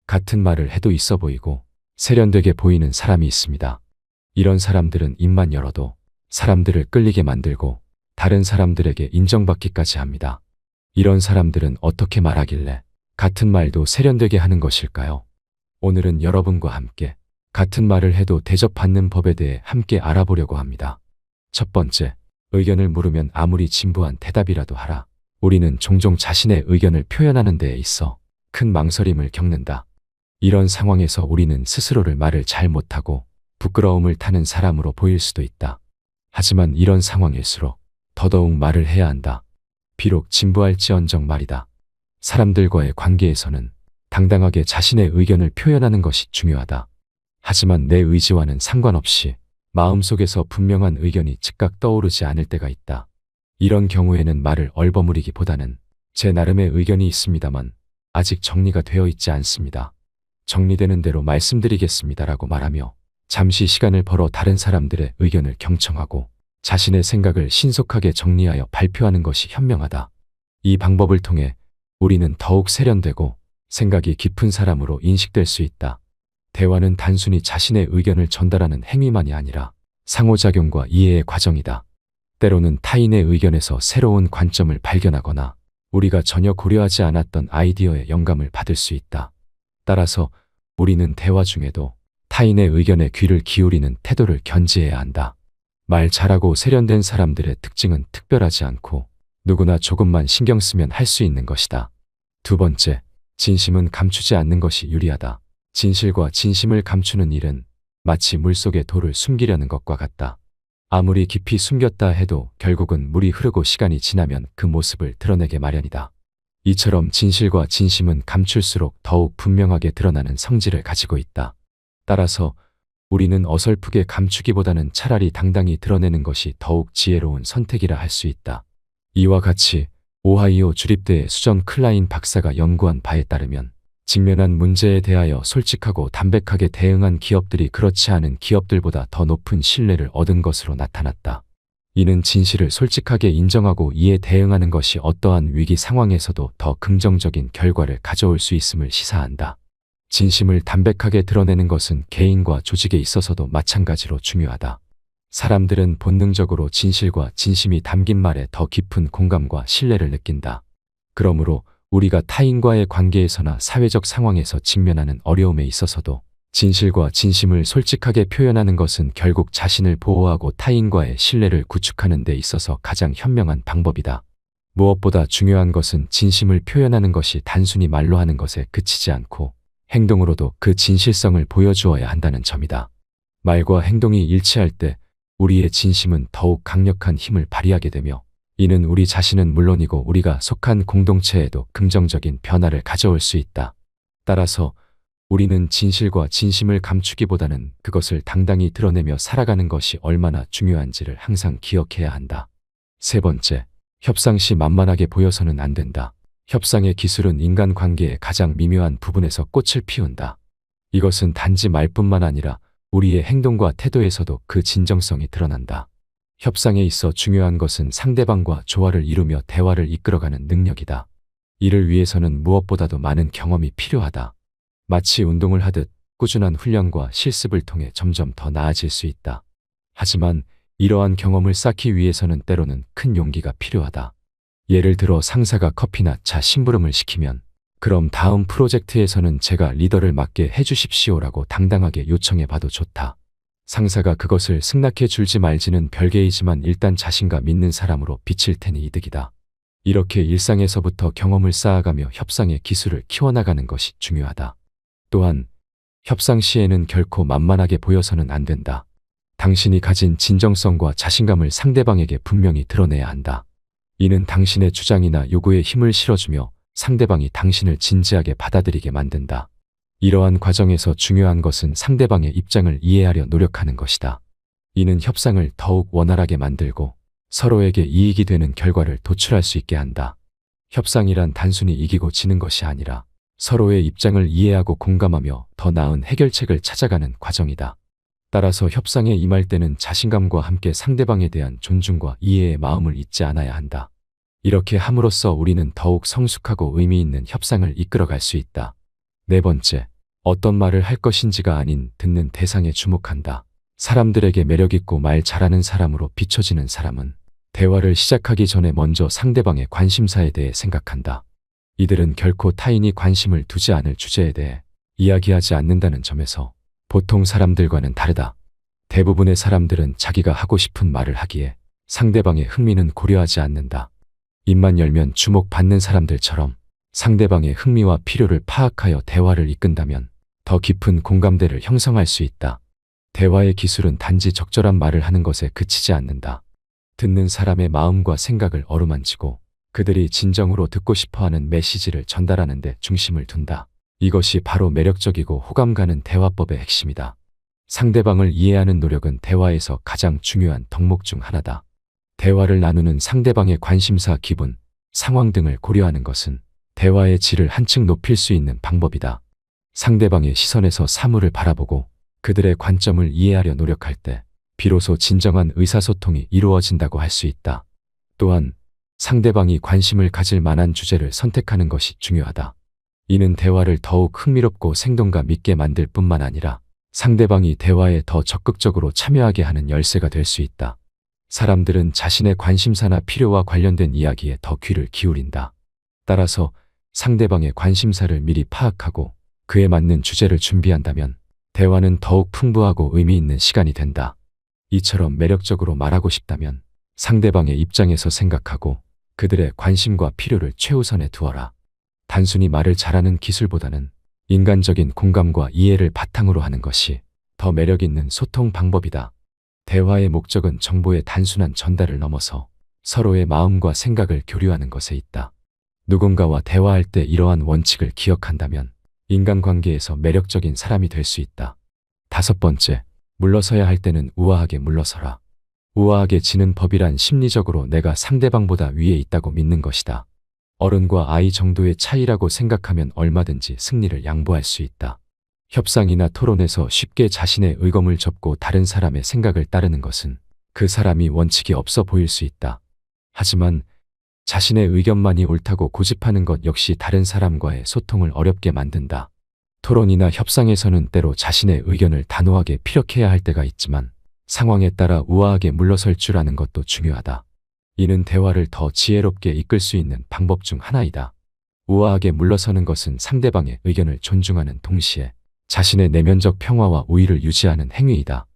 같은 말을 해도 있어 보이고 세련되게 보이는 사람이 있습니다. 이런 사람들은 입만 열어도 사람들을 끌리게 만들고 다른 사람들에게 인정받기까지 합니다. 이런 사람들은 어떻게 말하길래 같은 말도 세련되게 하는 것일까요? 오늘은 여러분과 함께 같은 말을 해도 대접받는 법에 대해 함께 알아보려고 합니다. 첫 번째, 의견을 물으면 아무리 진부한 대답이라도 하라. 우리는 종종 자신의 의견을 표현하는 데에 있어 큰 망설임을 겪는다. 이런 상황에서 우리는 스스로를 말을 잘 못하고 부끄러움을 타는 사람으로 보일 수도 있다. 하지만 이런 상황일수록 더더욱 말을 해야 한다. 비록 진부할지언정 말이다. 사람들과의 관계에서는 당당하게 자신의 의견을 표현하는 것이 중요하다. 하지만 내 의지와는 상관없이 마음속에서 분명한 의견이 즉각 떠오르지 않을 때가 있다. 이런 경우에는 말을 얼버무리기보다는 제 나름의 의견이 있습니다만 아직 정리가 되어 있지 않습니다. 정리되는 대로 말씀드리겠습니다라고 말하며 잠시 시간을 벌어 다른 사람들의 의견을 경청하고 자신의 생각을 신속하게 정리하여 발표하는 것이 현명하다. 이 방법을 통해 우리는 더욱 세련되고 생각이 깊은 사람으로 인식될 수 있다. 대화는 단순히 자신의 의견을 전달하는 행위만이 아니라 상호작용과 이해의 과정이다. 때로는 타인의 의견에서 새로운 관점을 발견하거나 우리가 전혀 고려하지 않았던 아이디어의 영감을 받을 수 있다. 따라서 우리는 대화 중에도 타인의 의견에 귀를 기울이는 태도를 견지해야 한다. 말 잘하고 세련된 사람들의 특징은 특별하지 않고 누구나 조금만 신경 쓰면 할 수 있는 것이다. 두 번째, 진심은 감추지 않는 것이 유리하다. 진실과 진심을 감추는 일은 마치 물속에 돌을 숨기려는 것과 같다. 아무리 깊이 숨겼다 해도 결국은 물이 흐르고 시간이 지나면 그 모습을 드러내게 마련이다. 이처럼 진실과 진심은 감출수록 더욱 분명하게 드러나는 성질을 가지고 있다. 따라서 우리는 어설프게 감추기보다는 차라리 당당히 드러내는 것이 더욱 지혜로운 선택이라 할 수 있다. 이와 같이 오하이오 주립대의 수전 클라인 박사가 연구한 바에 따르면 직면한 문제에 대하여 솔직하고 담백하게 대응한 기업들이 그렇지 않은 기업들보다 더 높은 신뢰를 얻은 것으로 나타났다. 이는 진실을 솔직하게 인정하고 이에 대응하는 것이 어떠한 위기 상황에서도 더 긍정적인 결과를 가져올 수 있음을 시사한다. 진심을 담백하게 드러내는 것은 개인과 조직에 있어서도 마찬가지로 중요하다. 사람들은 본능적으로 진실과 진심이 담긴 말에 더 깊은 공감과 신뢰를 느낀다. 그러므로 우리가 타인과의 관계에서나 사회적 상황에서 직면하는 어려움에 있어서도 진실과 진심을 솔직하게 표현하는 것은 결국 자신을 보호하고 타인과의 신뢰를 구축하는 데 있어서 가장 현명한 방법이다. 무엇보다 중요한 것은 진심을 표현하는 것이 단순히 말로 하는 것에 그치지 않고 행동으로도 그 진실성을 보여주어야 한다는 점이다. 말과 행동이 일치할 때 우리의 진심은 더욱 강력한 힘을 발휘하게 되며 이는 우리 자신은 물론이고 우리가 속한 공동체에도 긍정적인 변화를 가져올 수 있다. 따라서 우리는 진실과 진심을 감추기보다는 그것을 당당히 드러내며 살아가는 것이 얼마나 중요한지를 항상 기억해야 한다. 세 번째, 협상 시 만만하게 보여서는 안 된다. 협상의 기술은 인간관계의 가장 미묘한 부분에서 꽃을 피운다. 이것은 단지 말뿐만 아니라 우리의 행동과 태도에서도 그 진정성이 드러난다. 협상에 있어 중요한 것은 상대방과 조화를 이루며 대화를 이끌어가는 능력이다. 이를 위해서는 무엇보다도 많은 경험이 필요하다. 마치 운동을 하듯 꾸준한 훈련과 실습을 통해 점점 더 나아질 수 있다. 하지만 이러한 경험을 쌓기 위해서는 때로는 큰 용기가 필요하다. 예를 들어 상사가 커피나 차 심부름을 시키면 그럼 다음 프로젝트에서는 제가 리더를 맡게 해주십시오라고 당당하게 요청해 봐도 좋다. 상사가 그것을 승낙해 줄지 말지는 별개이지만 일단 자신과 믿는 사람으로 비칠 테니 이득이다. 이렇게 일상에서부터 경험을 쌓아가며 협상의 기술을 키워나가는 것이 중요하다. 또한 협상 시에는 결코 만만하게 보여서는 안 된다. 당신이 가진 진정성과 자신감을 상대방에게 분명히 드러내야 한다. 이는 당신의 주장이나 요구에 힘을 실어주며 상대방이 당신을 진지하게 받아들이게 만든다. 이러한 과정에서 중요한 것은 상대방의 입장을 이해하려 노력하는 것이다. 이는 협상을 더욱 원활하게 만들고 서로에게 이익이 되는 결과를 도출할 수 있게 한다. 협상이란 단순히 이기고 지는 것이 아니라 서로의 입장을 이해하고 공감하며 더 나은 해결책을 찾아가는 과정이다. 따라서 협상에 임할 때는 자신감과 함께 상대방에 대한 존중과 이해의 마음을 잊지 않아야 한다. 이렇게 함으로써 우리는 더욱 성숙하고 의미 있는 협상을 이끌어갈 수 있다. 네 번째, 어떤 말을 할 것인지가 아닌 듣는 대상에 주목한다. 사람들에게 매력있고 말 잘하는 사람으로 비춰지는 사람은 대화를 시작하기 전에 먼저 상대방의 관심사에 대해 생각한다. 이들은 결코 타인이 관심을 두지 않을 주제에 대해 이야기하지 않는다는 점에서 보통 사람들과는 다르다. 대부분의 사람들은 자기가 하고 싶은 말을 하기에 상대방의 흥미는 고려하지 않는다. 입만 열면 주목받는 사람들처럼 상대방의 흥미와 필요를 파악하여 대화를 이끈다면 더 깊은 공감대를 형성할 수 있다. 대화의 기술은 단지 적절한 말을 하는 것에 그치지 않는다. 듣는 사람의 마음과 생각을 어루만지고 그들이 진정으로 듣고 싶어하는 메시지를 전달하는 데 중심을 둔다. 이것이 바로 매력적이고 호감 가는 대화법의 핵심이다. 상대방을 이해하는 노력은 대화에서 가장 중요한 덕목 중 하나다. 대화를 나누는 상대방의 관심사, 기분, 상황 등을 고려하는 것은 대화의 질을 한층 높일 수 있는 방법이다. 상대방의 시선에서 사물을 바라보고 그들의 관점을 이해하려 노력할 때 비로소 진정한 의사소통이 이루어진다고 할 수 있다. 또한 상대방이 관심을 가질 만한 주제를 선택하는 것이 중요하다. 이는 대화를 더욱 흥미롭고 생동감 있게 만들 뿐만 아니라 상대방이 대화에 더 적극적으로 참여하게 하는 열쇠가 될 수 있다. 사람들은 자신의 관심사나 필요와 관련된 이야기에 더 귀를 기울인다. 따라서 상대방의 관심사를 미리 파악하고 그에 맞는 주제를 준비한다면 대화는 더욱 풍부하고 의미 있는 시간이 된다. 이처럼 매력적으로 말하고 싶다면 상대방의 입장에서 생각하고 그들의 관심과 필요를 최우선에 두어라. 단순히 말을 잘하는 기술보다는 인간적인 공감과 이해를 바탕으로 하는 것이 더 매력 있는 소통 방법이다. 대화의 목적은 정보의 단순한 전달을 넘어서 서로의 마음과 생각을 교류하는 것에 있다. 누군가와 대화할 때 이러한 원칙을 기억한다면 인간관계에서 매력적인 사람이 될 수 있다. 5번째, 물러서야 할 때는 우아하게 물러서라. 우아하게 지는 법이란 심리적으로 내가 상대방보다 위에 있다고 믿는 것이다. 어른과 아이 정도의 차이라고 생각하면 얼마든지 승리를 양보할 수 있다. 협상이나 토론에서 쉽게 자신의 의검을 접고 다른 사람의 생각을 따르는 것은 그 사람이 원칙이 없어 보일 수 있다. 하지만 자신의 의견만이 옳다고 고집하는 것 역시 다른 사람과의 소통을 어렵게 만든다. 토론이나 협상에서는 때로 자신의 의견을 단호하게 피력해야 할 때가 있지만 상황에 따라 우아하게 물러설 줄 아는 것도 중요하다. 이는 대화를 더 지혜롭게 이끌 수 있는 방법 중 하나이다. 우아하게 물러서는 것은 상대방의 의견을 존중하는 동시에 자신의 내면적 평화와 우위를 유지하는 행위이다.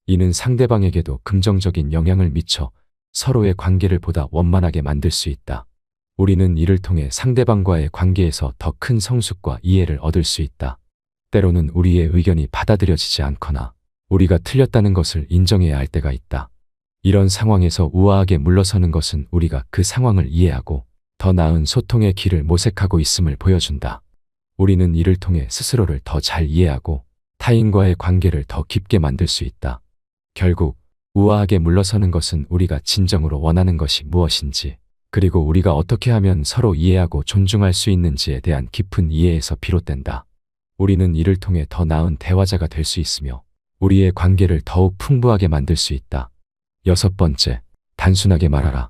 이는 상대방에게도 긍정적인 영향을 미쳐 서로의 관계를 보다 원만하게 만들 수 있다. 우리는 이를 통해 상대방과의 관계에서 더 큰 성숙과 이해를 얻을 수 있다. 때로는 우리의 의견이 받아들여지지 않거나 우리가 틀렸다는 것을 인정해야 할 때가 있다. 이런 상황에서 우아하게 물러서는 것은 우리가 그 상황을 이해하고 더 나은 소통의 길을 모색하고 있음을 보여준다. 우리는 이를 통해 스스로를 더 잘 이해하고 타인과의 관계를 더 깊게 만들 수 있다. 결국 우아하게 물러서는 것은 우리가 진정으로 원하는 것이 무엇인지, 그리고 우리가 어떻게 하면 서로 이해하고 존중할 수 있는지에 대한 깊은 이해에서 비롯된다. 우리는 이를 통해 더 나은 대화자가 될 수 있으며 우리의 관계를 더욱 풍부하게 만들 수 있다. 6번째, 단순하게 말하라.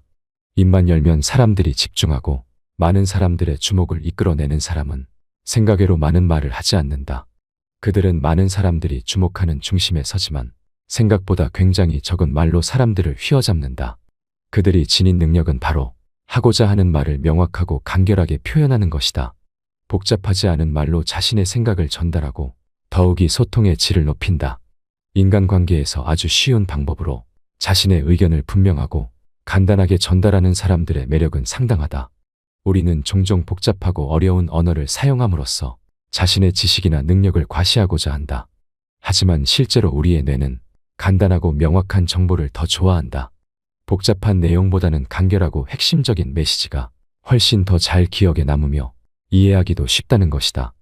입만 열면 사람들이 집중하고 많은 사람들의 주목을 이끌어내는 사람은 생각외로 많은 말을 하지 않는다. 그들은 많은 사람들이 주목하는 중심에 서지만 생각보다 굉장히 적은 말로 사람들을 휘어잡는다. 그들이 지닌 능력은 바로 하고자 하는 말을 명확하고 간결하게 표현하는 것이다. 복잡하지 않은 말로 자신의 생각을 전달하고 더욱이 소통의 질을 높인다. 인간관계에서 아주 쉬운 방법으로 자신의 의견을 분명하고 간단하게 전달하는 사람들의 매력은 상당하다. 우리는 종종 복잡하고 어려운 언어를 사용함으로써 자신의 지식이나 능력을 과시하고자 한다. 하지만 실제로 우리의 뇌는 간단하고 명확한 정보를 더 좋아한다. 복잡한 내용보다는 간결하고 핵심적인 메시지가 훨씬 더 잘 기억에 남으며 이해하기도 쉽다는 것이다.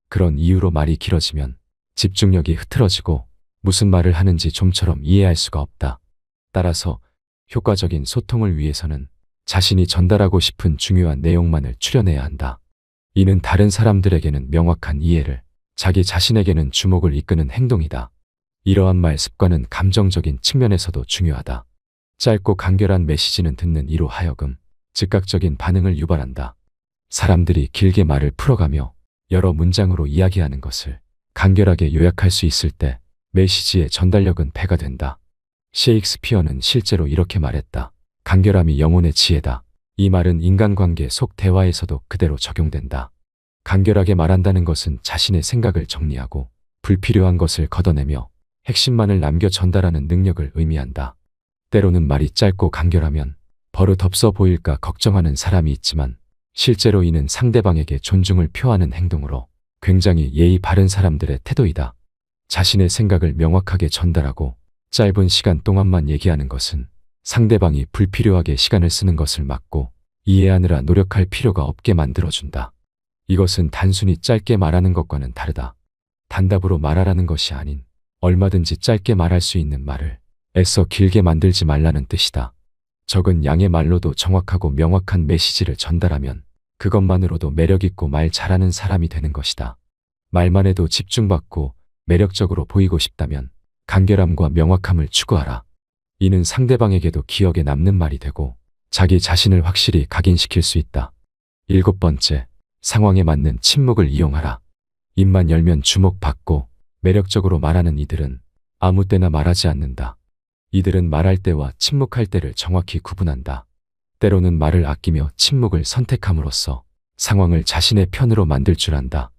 그런 이유로 말이 길어지면 집중력이 흐트러지고 무슨 말을 하는지 좀처럼 이해할 수가 없다. 따라서 효과적인 소통을 위해서는 자신이 전달하고 싶은 중요한 내용만을 추려내야 한다. 이는 다른 사람들에게는 명확한 이해를, 자기 자신에게는 주목을 이끄는 행동이다. 이러한 말 습관은 감정적인 측면에서도 중요하다. 짧고 간결한 메시지는 듣는 이로 하여금 즉각적인 반응을 유발한다. 사람들이 길게 말을 풀어가며 여러 문장으로 이야기하는 것을 간결하게 요약할 수 있을 때 메시지의 전달력은 배가 된다. 셰익스피어는 실제로 이렇게 말했다. 간결함이 영혼의 지혜다. 이 말은 인간관계 속 대화에서도 그대로 적용된다. 간결하게 말한다는 것은 자신의 생각을 정리하고 불필요한 것을 걷어내며 핵심만을 남겨 전달하는 능력을 의미한다. 때로는 말이 짧고 간결하면 버릇 없어 보일까 걱정하는 사람이 있지만 실제로 이는 상대방에게 존중을 표하는 행동으로 굉장히 예의 바른 사람들의 태도이다. 자신의 생각을 명확하게 전달하고 짧은 시간 동안만 얘기하는 것은 상대방이 불필요하게 시간을 쓰는 것을 막고 이해하느라 노력할 필요가 없게 만들어준다. 이것은 단순히 짧게 말하는 것과는 다르다. 단답으로 말하라는 것이 아닌 얼마든지 짧게 말할 수 있는 말을 애써 길게 만들지 말라는 뜻이다. 적은 양의 말로도 정확하고 명확한 메시지를 전달하면 그것만으로도 매력있고 말 잘하는 사람이 되는 것이다. 말만 해도 집중받고 매력적으로 보이고 싶다면 간결함과 명확함을 추구하라. 이는 상대방에게도 기억에 남는 말이 되고 자기 자신을 확실히 각인시킬 수 있다. 7번째, 상황에 맞는 침묵을 이용하라. 입만 열면 주목받고 매력적으로 말하는 이들은 아무 때나 말하지 않는다. 이들은 말할 때와 침묵할 때를 정확히 구분한다. 때로는 말을 아끼며 침묵을 선택함으로써 상황을 자신의 편으로 만들 줄 안다.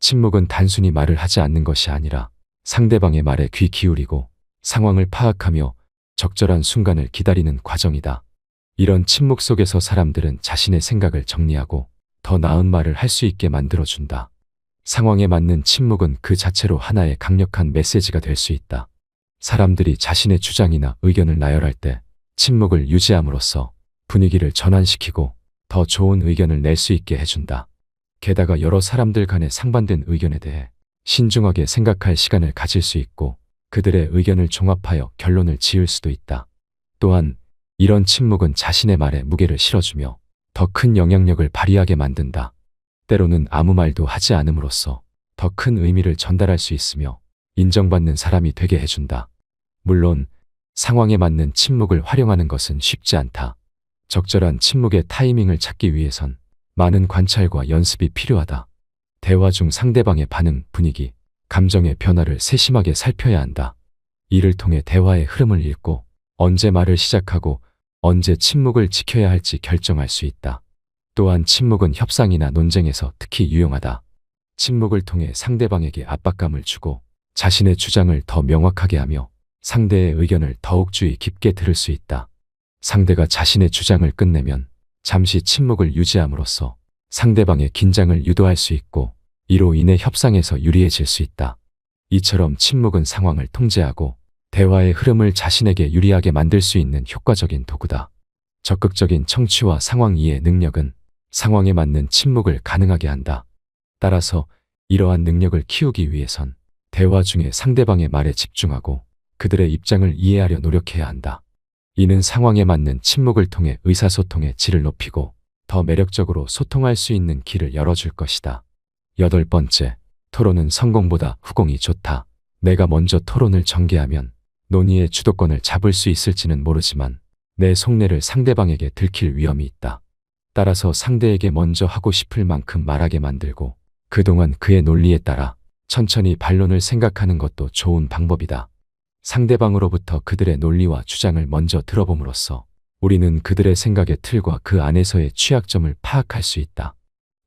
침묵은 단순히 말을 하지 않는 것이 아니라 상대방의 말에 귀 기울이고 상황을 파악하며 적절한 순간을 기다리는 과정이다. 이런 침묵 속에서 사람들은 자신의 생각을 정리하고 더 나은 말을 할 수 있게 만들어준다. 상황에 맞는 침묵은 그 자체로 하나의 강력한 메시지가 될 수 있다. 사람들이 자신의 주장이나 의견을 나열할 때 침묵을 유지함으로써 분위기를 전환시키고 더 좋은 의견을 낼 수 있게 해준다. 게다가 여러 사람들 간의 상반된 의견에 대해 신중하게 생각할 시간을 가질 수 있고 그들의 의견을 종합하여 결론을 지을 수도 있다. 또한 이런 침묵은 자신의 말에 무게를 실어주며 더 큰 영향력을 발휘하게 만든다. 때로는 아무 말도 하지 않음으로써 더 큰 의미를 전달할 수 있으며 인정받는 사람이 되게 해준다. 물론 상황에 맞는 침묵을 활용하는 것은 쉽지 않다. 적절한 침묵의 타이밍을 찾기 위해선 많은 관찰과 연습이 필요하다. 대화 중 상대방의 반응, 분위기, 감정의 변화를 세심하게 살펴야 한다. 이를 통해 대화의 흐름을 읽고 언제 말을 시작하고 언제 침묵을 지켜야 할지 결정할 수 있다. 또한 침묵은 협상이나 논쟁에서 특히 유용하다. 침묵을 통해 상대방에게 압박감을 주고 자신의 주장을 더 명확하게 하며 상대의 의견을 더욱 주의 깊게 들을 수 있다. 상대가 자신의 주장을 끝내면 잠시 침묵을 유지함으로써 상대방의 긴장을 유도할 수 있고 이로 인해 협상에서 유리해질 수 있다. 이처럼 침묵은 상황을 통제하고 대화의 흐름을 자신에게 유리하게 만들 수 있는 효과적인 도구다. 적극적인 청취와 상황 이해 능력은 상황에 맞는 침묵을 가능하게 한다. 따라서 이러한 능력을 키우기 위해선 대화 중에 상대방의 말에 집중하고 그들의 입장을 이해하려 노력해야 한다. 이는 상황에 맞는 침묵을 통해 의사소통의 질을 높이고 더 매력적으로 소통할 수 있는 길을 열어줄 것이다. 8번째, 토론은 성공보다 후공이 좋다. 내가 먼저 토론을 전개하면 논의의 주도권을 잡을 수 있을지는 모르지만 내 속내를 상대방에게 들킬 위험이 있다. 따라서 상대에게 먼저 하고 싶을 만큼 말하게 만들고 그동안 그의 논리에 따라 천천히 반론을 생각하는 것도 좋은 방법이다. 상대방으로부터 그들의 논리와 주장을 먼저 들어봄으로써 우리는 그들의 생각의 틀과 그 안에서의 취약점을 파악할 수 있다.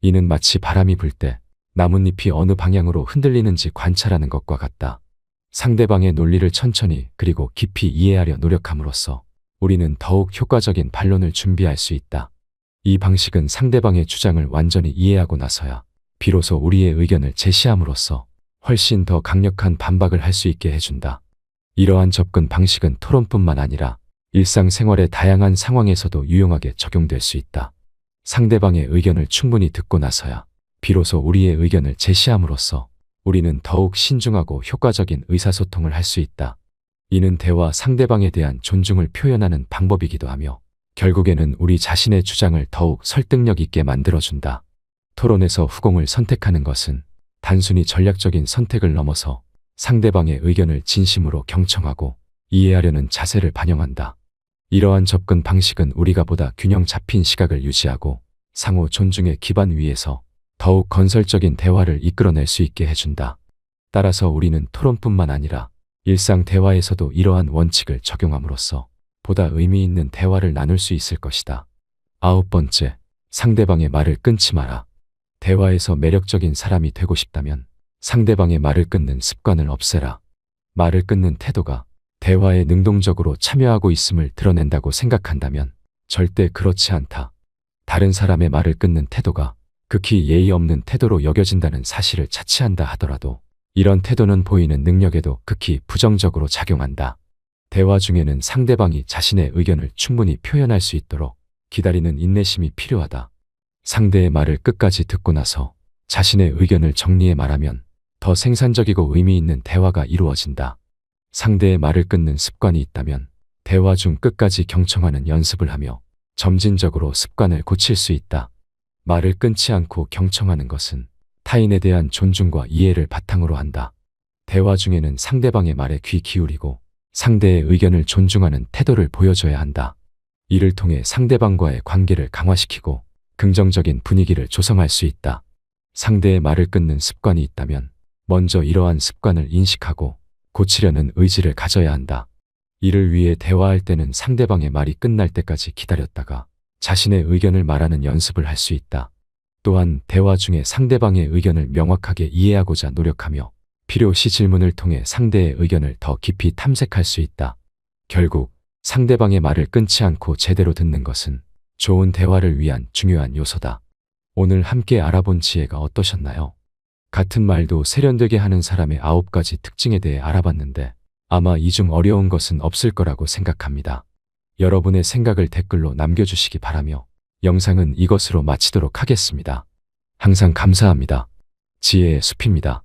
이는 마치 바람이 불 때 나뭇잎이 어느 방향으로 흔들리는지 관찰하는 것과 같다. 상대방의 논리를 천천히 그리고 깊이 이해하려 노력함으로써 우리는 더욱 효과적인 반론을 준비할 수 있다. 이 방식은 상대방의 주장을 완전히 이해하고 나서야 비로소 우리의 의견을 제시함으로써 훨씬 더 강력한 반박을 할 수 있게 해준다. 이러한 접근 방식은 토론뿐만 아니라 일상생활의 다양한 상황에서도 유용하게 적용될 수 있다. 상대방의 의견을 충분히 듣고 나서야 비로소 우리의 의견을 제시함으로써 우리는 더욱 신중하고 효과적인 의사소통을 할 수 있다. 이는 대화 상대방에 대한 존중을 표현하는 방법이기도 하며 결국에는 우리 자신의 주장을 더욱 설득력 있게 만들어준다. 토론에서 후공을 선택하는 것은 단순히 전략적인 선택을 넘어서 상대방의 의견을 진심으로 경청하고 이해하려는 자세를 반영한다. 이러한 접근 방식은 우리가 보다 균형 잡힌 시각을 유지하고 상호 존중의 기반 위에서 더욱 건설적인 대화를 이끌어낼 수 있게 해준다. 따라서 우리는 토론뿐만 아니라 일상 대화에서도 이러한 원칙을 적용함으로써 보다 의미 있는 대화를 나눌 수 있을 것이다. 9번째, 상대방의 말을 끊지 마라. 대화에서 매력적인 사람이 되고 싶다면 상대방의 말을 끊는 습관을 없애라. 말을 끊는 태도가 대화에 능동적으로 참여하고 있음을 드러낸다고 생각한다면 절대 그렇지 않다. 다른 사람의 말을 끊는 태도가 극히 예의 없는 태도로 여겨진다는 사실을 자취한다 하더라도 이런 태도는 보이는 능력에도 극히 부정적으로 작용한다. 대화 중에는 상대방이 자신의 의견을 충분히 표현할 수 있도록 기다리는 인내심이 필요하다. 상대의 말을 끝까지 듣고 나서 자신의 의견을 정리해 말하면 더 생산적이고 의미 있는 대화가 이루어진다. 상대의 말을 끊는 습관이 있다면 대화 중 끝까지 경청하는 연습을 하며 점진적으로 습관을 고칠 수 있다. 말을 끊지 않고 경청하는 것은 타인에 대한 존중과 이해를 바탕으로 한다. 대화 중에는 상대방의 말에 귀 기울이고 상대의 의견을 존중하는 태도를 보여줘야 한다. 이를 통해 상대방과의 관계를 강화시키고 긍정적인 분위기를 조성할 수 있다. 상대의 말을 끊는 습관이 있다면 먼저 이러한 습관을 인식하고 고치려는 의지를 가져야 한다. 이를 위해 대화할 때는 상대방의 말이 끝날 때까지 기다렸다가 자신의 의견을 말하는 연습을 할 수 있다. 또한 대화 중에 상대방의 의견을 명확하게 이해하고자 노력하며 필요시 질문을 통해 상대의 의견을 더 깊이 탐색할 수 있다. 결국 상대방의 말을 끊지 않고 제대로 듣는 것은 좋은 대화를 위한 중요한 요소다. 오늘 함께 알아본 지혜가 어떠셨나요? 같은 말도 세련되게 하는 사람의 9가지 특징에 대해 알아봤는데 아마 이 중 어려운 것은 없을 거라고 생각합니다. 여러분의 생각을 댓글로 남겨주시기 바라며 영상은 이것으로 마치도록 하겠습니다. 항상 감사합니다. 지혜의 숲입니다.